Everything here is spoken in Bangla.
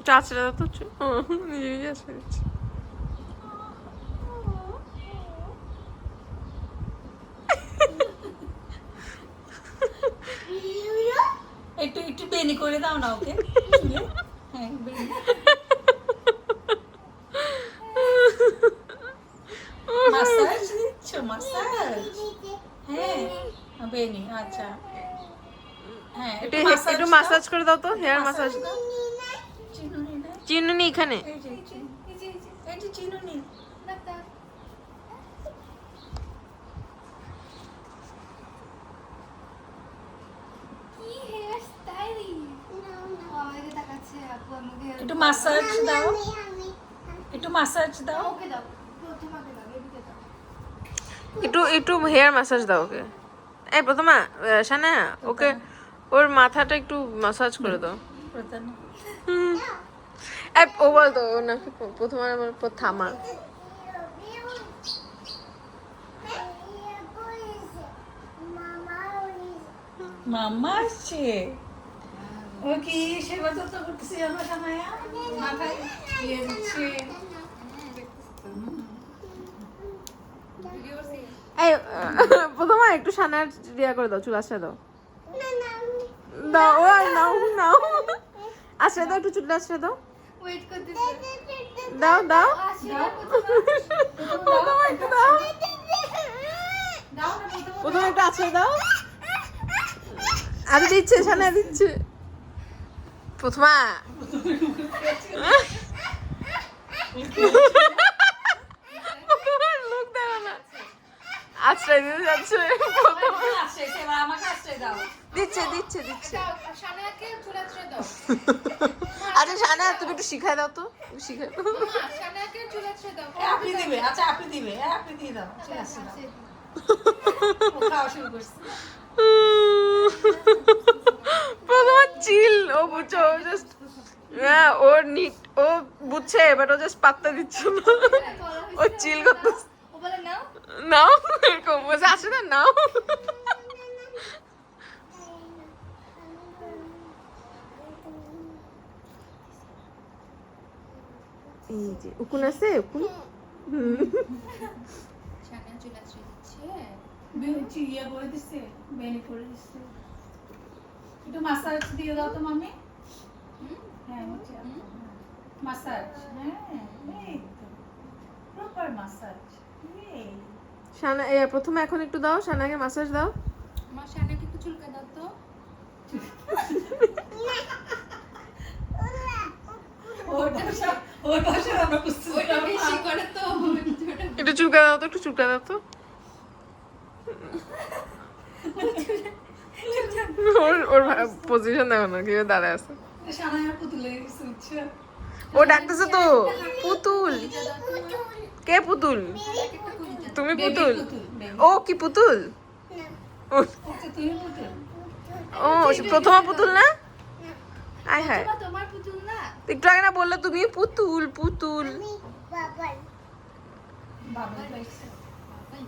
চাচরা তো নিজে নিজে আসে দিচ্ছে। একটু একটু বেনি করে দাও না ওকে চুলে। হ্যাঁ বেনি। মাসাজ দিচ্ছ মাসাজ? হ্যাঁ বেনি আচ্ছা। হ্যাঁ একটু একটু মাসাজ করে দাও তো, হেয়ার মাসাজ। চিনুনি না চিনুনি এখানে। এই যে এই যে চিনুনি একটু মাসাজ দাও, একটু মাসাজ দাও। একটু একটু হেয়ার মাসাজ দাও ওকে। এই প্রথমা শানা ওকে ওর মাথাটা একটু মাসাজ করে দাও। এই ও বলতো ও নাকি প্রথমা আমার থামা। মাম্মা আসছে। ও কি সেবা যত্ন করতেছি আমার জামাইয়া, মাথায় দিয়ে দিচ্ছে। এই প্রথমা একটু শানার রিয়া করে দাও, চুল আশ্রয় দাও। দাও ও নাও নাও আশ্রয় দাও, একটু চুল আশ্রয় দাও। দাও দাও প্রথমা একটু দাও, প্রথমে একটু আশ্রয় দাও। আরে দিচ্ছে শানা দিচ্ছে প্রথমা। লোক দেখো না আশ্রয় দিতে যাচ্ছে। দিচ্ছে দিচ্ছে দিচ্ছে। আচ্ছা শানা তুমি একটু শিখাই দাও তো, শিখাই দাও। আপনি দিবে, আচ্ছা আপনি দিবে, আপনি দিয়ে দাও। ঠিক আছে ও খাওয়া শুরু করছে। প্রথমে চিল ও বুঝছো, ও জাস্ট হ্যাঁ ওর নিট ও বুঝছে বাট ও জাস্ট পাত্তা দিচ্ছে না, ও চিল করতেছে। নাও এরকম বসে আসে না, নাও। এই যে উকুন আছে উকুন। ইয়ে করে দিচ্ছে, বেনি করে দিচ্ছে। একটু মাসাজ দিয়ে দাও তো মামি। হ্যাঁ মাসাজ, হ্যাঁ এই তো প্রপার মাসাজ। শানা প্রথমে এখন একটু দাও, শানাকে মাসাজ দাও। আমার শানাকে একটু চুলকা দাও তো। ওর ভাষা আমরা বুঝতে ওটা বেশি করে তো। একটু চুলকা দাও তো, একটু চুলকা দাও তো। ওর ওর পজিশন দেখো না কিভাবে দাঁড়ায় আছে। শানায়া পুতুলে সুচ্ছে। ও ডাকতেছে তো পুতুল। কে পুতুল? তুমি পুতুল? ও কি পুতুল? আচ্ছা তুমি পুতুল। ও প্রথমা পুতুল না? আয় হায়, তোমার পুতুল না? একটু আগে না বললে তুমি পুতুল পুতুল। বাবা পাইছে। বাবাই।